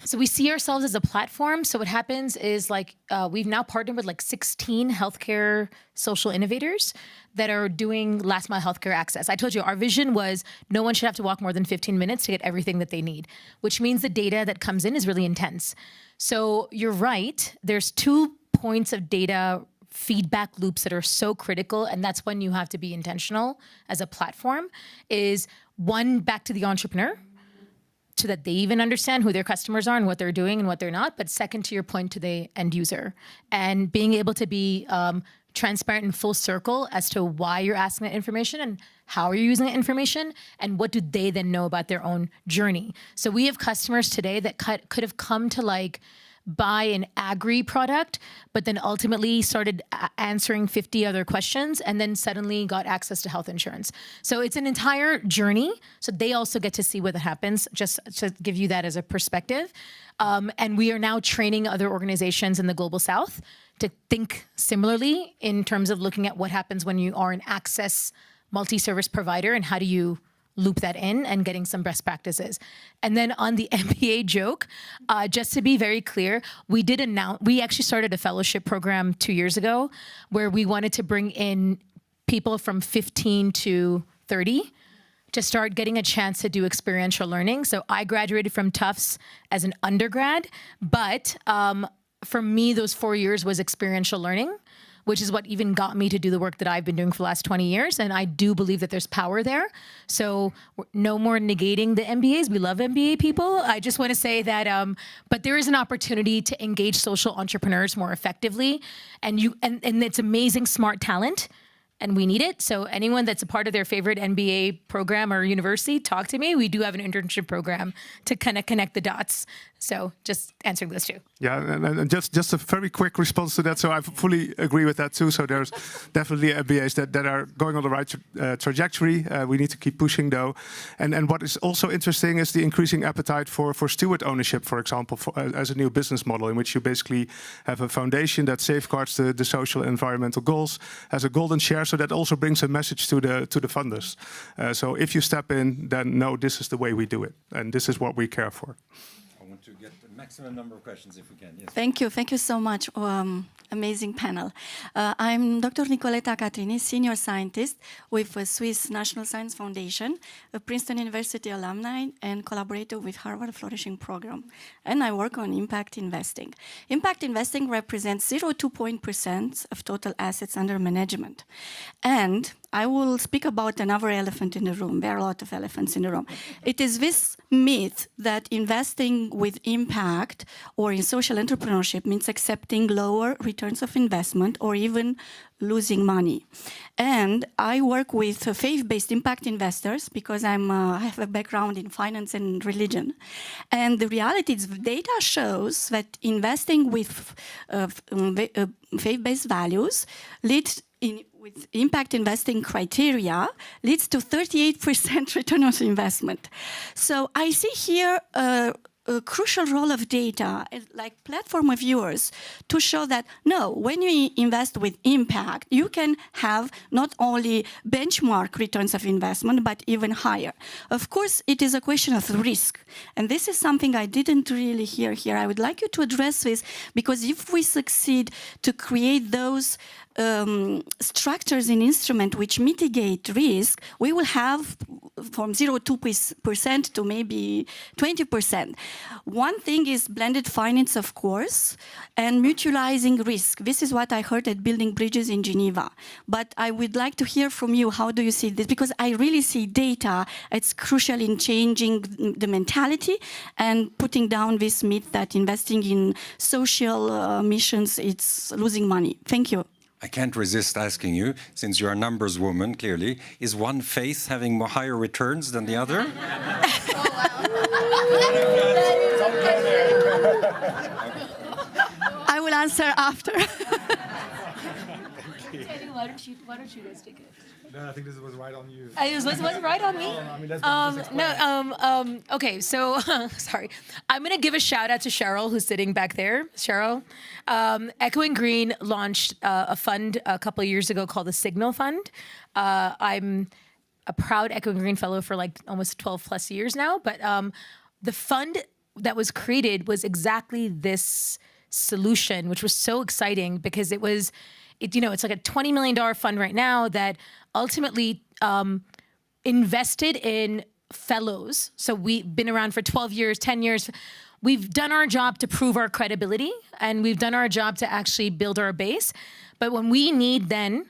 So we see ourselves as a platform. So what happens is like we've now partnered with like 16 healthcare social innovators that are doing last mile healthcare access. I told you our vision was no one should have to walk more than 15 minutes to get everything that they need, which means the data that comes in is really intense. So you're right. There's 2 points of data feedback loops that are so critical, and that's when you have to be intentional as a platform, is one, back to the entrepreneur, so that they even understand who their customers are and what they're doing and what they're not. But second, to your point, to the end user, and being able to be transparent and full circle as to why you're asking that information and how you're using that information and what do they then know about their own journey. So we have customers today that could have come to like buy an agri product, but then ultimately started answering 50 other questions and then suddenly got access to health insurance. So it's an entire journey. So they also get to see what happens, just to give you that as a perspective. And we are now training other organizations in the Global South to think similarly in terms of looking at what happens when you are an access multi-service provider and how do you loop that in and getting some best practices. And then on the MBA joke, just to be very clear, we actually started a fellowship program 2 years ago where we wanted to bring in people from 15 to 30 to start getting a chance to do experiential learning. So I graduated from Tufts as an undergrad, but for me, those 4 years was experiential learning, which is what even got me to do the work that I've been doing for the last 20 years. And I do believe that there's power there. So no more negating the MBAs. We love MBA people. I just want to say that, but there is an opportunity to engage social entrepreneurs more effectively. And it's amazing, smart talent. And we need it. So anyone that's a part of their favorite MBA program or university, talk to me. We do have an internship program to kind of connect the dots. So just answering those two. Yeah, and just a very quick response to that. So I fully agree with that too. So there's definitely MBAs that are going on the right trajectory. We need to keep pushing though. And what is also interesting is the increasing appetite for steward ownership, for example, as a new business model in which you basically have a foundation that safeguards the social and environmental goals, has a golden share. So that also brings a message to the funders. So if you step in, then no, this is the way we do it, and this is what we care for. I want to get the maximum number of questions if we can. Yes. Thank you so much. Amazing panel. I'm Dr. Nicoletta Catrini, senior scientist with the Swiss National Science Foundation, a Princeton University alumni, and collaborator with Harvard Flourishing Program. And I work on impact investing. Impact investing represents 0.2% of total assets under management. And I will speak about another elephant in the room. There are a lot of elephants in the room. It is this myth that investing with impact or in social entrepreneurship means accepting lower returns of investment or even losing money. And I work with faith-based impact investors because I have a background in finance and religion. And the reality is data shows that investing with faith-based values with impact investing criteria leads to 38% return on investment. So I see here a crucial role of data, like platform reviewers, to show that no, when you invest with impact, you can have not only benchmark returns of investment, but even higher. Of course, it is a question of risk. And this is something I didn't really hear here. I would like you to address this, because if we succeed to create those structures in instrument which mitigate risk, we will have from 0.2% to maybe 20%. One thing is blended finance, of course, and mutualizing risk. This is what I heard at Building Bridges in Geneva. But I would like to hear from you, how do you see this? Because I really see data, it's crucial in changing the mentality and putting down this myth that investing in social missions, it's losing money. Thank you. I can't resist asking you, since you're a numbers woman, clearly, is one faith having more higher returns than the other? I will answer after. Why don't you guys take it? No, I think this was right on you. Was it right on me? Okay, so, sorry. I'm going to give a shout out to Cheryl, who's sitting back there. Cheryl. Echoing Green launched a fund a couple of years ago called the Signal Fund. I'm a proud Echoing Green fellow for like almost 12 plus years now, but the fund that was created was exactly this solution, which was so exciting because it's like a $20 million fund right now that ultimately invested in fellows. So we've been around for 12 years, 10 years. We've done our job to prove our credibility, and we've done our job to actually build our base. But when we need then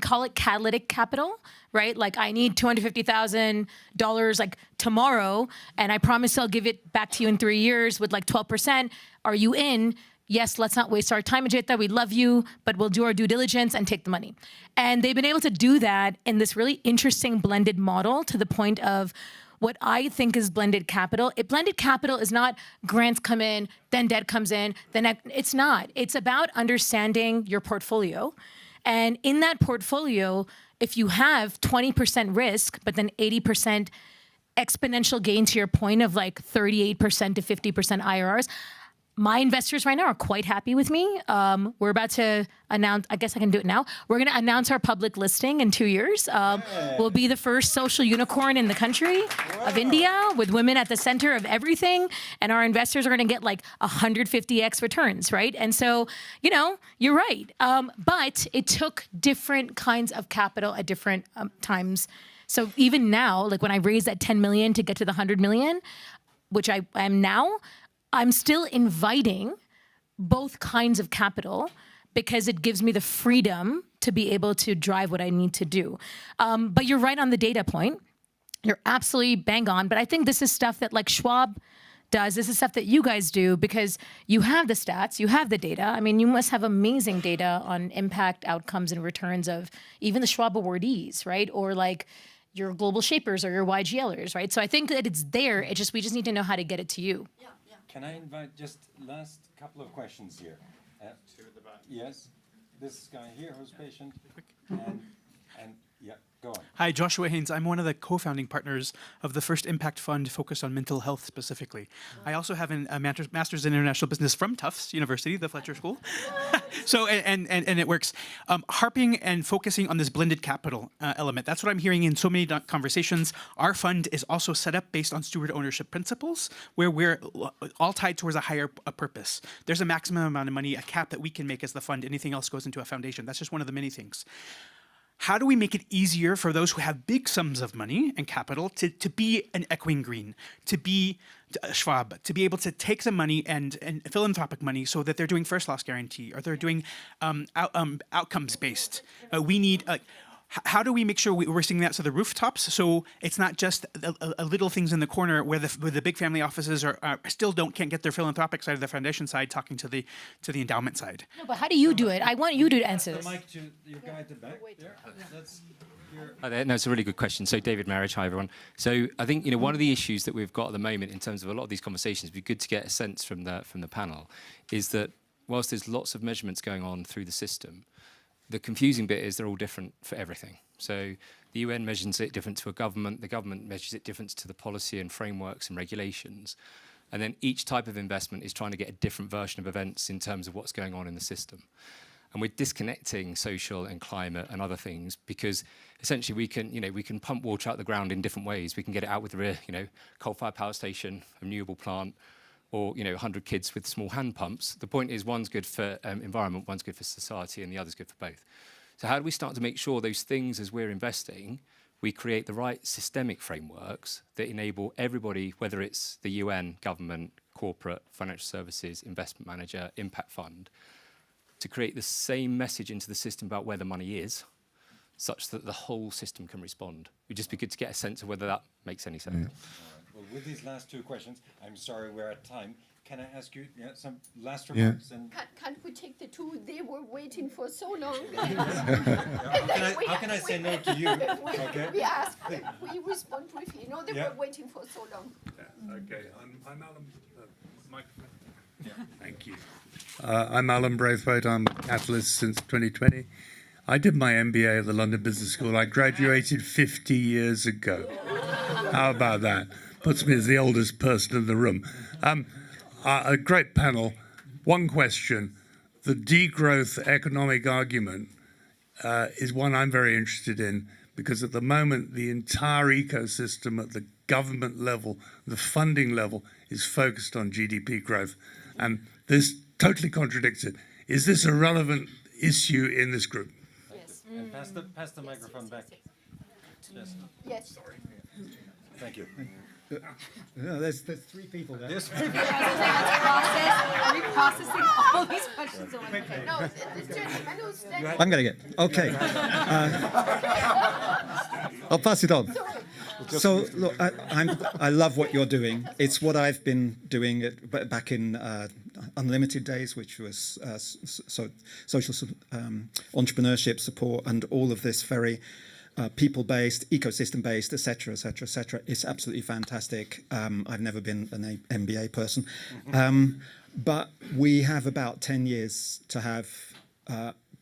call it catalytic capital, right? Like I need $250,000 like tomorrow, and I promise I'll give it back to you in 3 years with like 12%. Are you in? Yes, let's not waste our time, Brigitte. We love you, but we'll do our due diligence and take the money. And they've been able to do that in this really interesting blended model to the point of what I think is blended capital. Blended capital is not grants come in, then debt comes in, then it's not. It's about understanding your portfolio. And in that portfolio, if you have 20% risk, but then 80% exponential gain to your point of like 38% to 50% IRRs, my investors right now are quite happy with me. We're about to announce, I guess I can do it now. We're going to announce our public listing in 2 years. We'll be the first social unicorn in the country of India with women at the center of everything. And our investors are going to get like 150x returns, right? And so, you're right. But it took different kinds of capital at different times. So even now, like when I raised that 10 million to get to the 100 million, which I am now, I'm still inviting both kinds of capital because it gives me the freedom to be able to drive what I need to do. But you're right on the data point. You're absolutely bang on. But I think this is stuff that like Schwab does. This is stuff that you guys do because you have the stats, you have the data. I mean, you must have amazing data on impact, outcomes, and returns of even the Schwab awardees, right? Or like your global shapers or your YGLers, right? So I think that it's there. We just need to know how to get it to you. Yeah. Can I invite just last couple of questions here? Two at the back. Yes, this guy here who's patient, and yeah, go on. Hi, Joshua Haynes. I'm one of the co-founding partners of the first impact fund focused on mental health specifically. I also have a master's in international business from Tufts University, the Fletcher School. So, and it works. Harping and focusing on this blended capital element. That's what I'm hearing in so many conversations. Our fund is also set up based on steward ownership principles, where we're all tied towards a higher purpose. There's a maximum amount of money, a cap that we can make as the fund. Anything else goes into a foundation. That's just one of the many things. How do we make it easier for those who have big sums of money and capital to be an Echoing Green, to be a Schwab, to be able to take the money and philanthropic money so that they're doing first loss guarantee or they're doing outcomes-based? We need... how do we make sure we're seeing that to the rooftops so it's not just a little things in the corner where the big family offices can't get their philanthropic side of the foundation side talking to the endowment side? No, but how do you do it? I want you to answer this. The mic to your guy at the back. There. Hi there. No, it's a really good question. So David Marriage, hi everyone. So I think one of the issues that we've got at the moment in terms of a lot of these conversations, it'd be good to get a sense from the panel, is that whilst there's lots of measurements going on through the system, the confusing bit is they're all different for everything. So the UN measures it different to a government, the government measures it different to the policy and frameworks and regulations. And then each type of investment is trying to get a different version of events in terms of what's going on in the system. And we're disconnecting social and climate and other things because essentially we can pump water out the ground in different ways. We can get it out with the coal-fired power station, a renewable plant, or 100 kids with small hand pumps. The point is one's good for environment, one's good for society, and the other's good for both. So how do we start to make sure those things, as we're investing, we create the right systemic frameworks that enable everybody, whether it's the UN, government, corporate, financial services, investment manager, impact fund, to create the same message into the system about where the money is, such that the whole system can respond. It'd just be good to get a sense of whether that makes any sense. Well, with these last two questions, I'm sorry we're at time. can I ask you some last remarks? And Can't we take the two? They were waiting for so long. how can I say no to you? Okay. We asked, we respond briefly. No, they were waiting for so long. Okay, I'm Alan. Microphone. Thank you. I'm Alan Braithwaite. I'm a Catalyst since 2020. I did my MBA at the London Business School. I graduated 50 years ago. How about that? Puts me as the oldest person in the room. A great panel. One question. The degrowth economic argument is one I'm very interested in, because at the moment the entire ecosystem at the government level, the funding level, is focused on GDP growth. And this totally contradicts it. Is this a relevant issue in this group? Yes. And pass the microphone back. Yes. Yes. Sorry. Thank you. No, there's three people there. Reprocessing all these questions. No, this gentleman who's standing. I'm going to get. Okay. I'll pass it on. So, look, I love what you're doing. It's what I've been doing back in Unlimited days, which was social entrepreneurship support and all of this very people-based, ecosystem-based, etc., etc., etc. It's absolutely fantastic. I've never been an MBA person. But we have about 10 years to have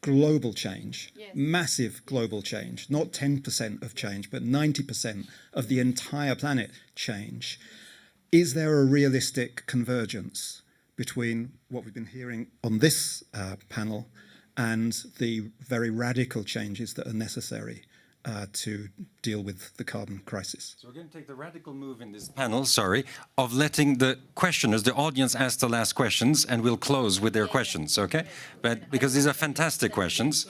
global change, massive global change, not 10% of change, but 90% of the entire planet change. Is there a realistic convergence between what we've been hearing on this panel and the very radical changes that are necessary to deal with the carbon crisis? So we're going to take the radical move in this panel, of letting the questioners, the audience, ask the last questions, and we'll close with their questions, okay? But because these are fantastic questions.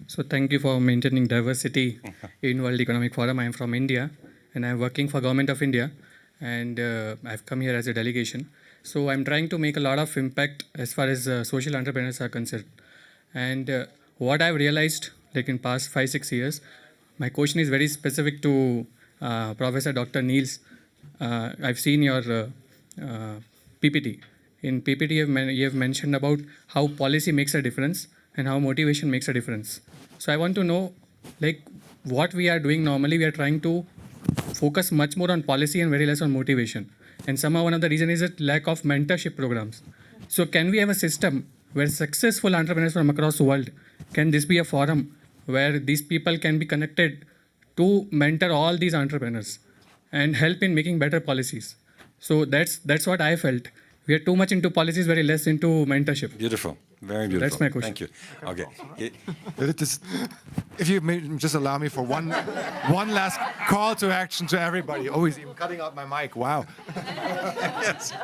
So thank you for maintaining diversity in World Economic Forum. I'm from India, and I'm working for Government of India, and I've come here as a delegation. So I'm trying to make a lot of impact as far as social entrepreneurs are concerned. And what I've realized, like in past 5-6 years, my question is very specific to Professor Dr. Niels. I've seen your PPT. In PPT, you have mentioned about how policy makes a difference and how motivation makes a difference. So I want to know, like, what we are doing normally. We are trying to focus much more on policy and very less on motivation. And somehow one of the reasons is a lack of mentorship programs. So can we have a system where successful entrepreneurs from across the world, can this be a forum where these people can be connected to mentor all these entrepreneurs and help in making better policies? So that's what I felt. We are too much into policies, very less into mentorship. Beautiful. Very beautiful. That's my question. Thank you. Okay. If you may just allow me for one last call to action to everybody. Oh, he's even cutting out my mic. Wow. Yes.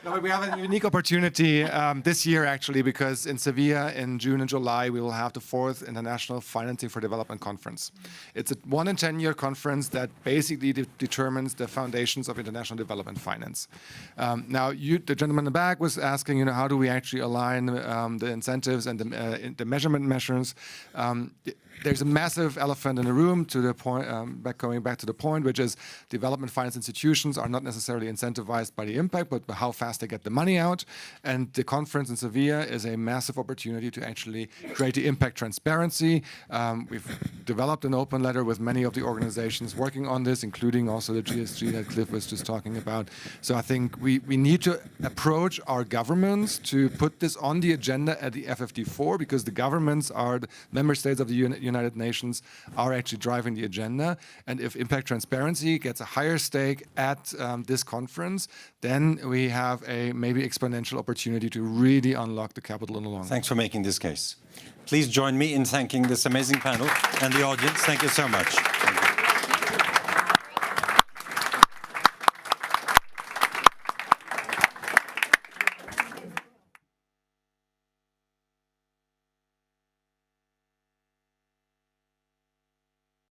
No, but we have a unique opportunity this year, actually, because in Sevilla in June and July, we will have the 4th International Financing for Development Conference. It's a 1 in 10 year conference that basically determines the foundations of international development finance. Now, the gentleman in the back was asking, how do we actually align the incentives and the measurement measures? There's a massive elephant in the room, to the point, going back to the point, which is development finance institutions are not necessarily incentivized by the impact, but by how fast they get the money out. And the conference in Sevilla is a massive opportunity to actually create the impact transparency. We've developed an open letter with many of the organizations working on this, including also the GSG that Cliff was just talking about. So I think we need to approach our governments to put this on the agenda at the FFD4, because the governments are the member states of the United Nations are actually driving the agenda. And if impact transparency gets a higher stake at this conference, then we have a maybe exponential opportunity to really unlock the capital in the long run. Thanks for making this case. Please join me in thanking this amazing panel and the audience. Thank you so much.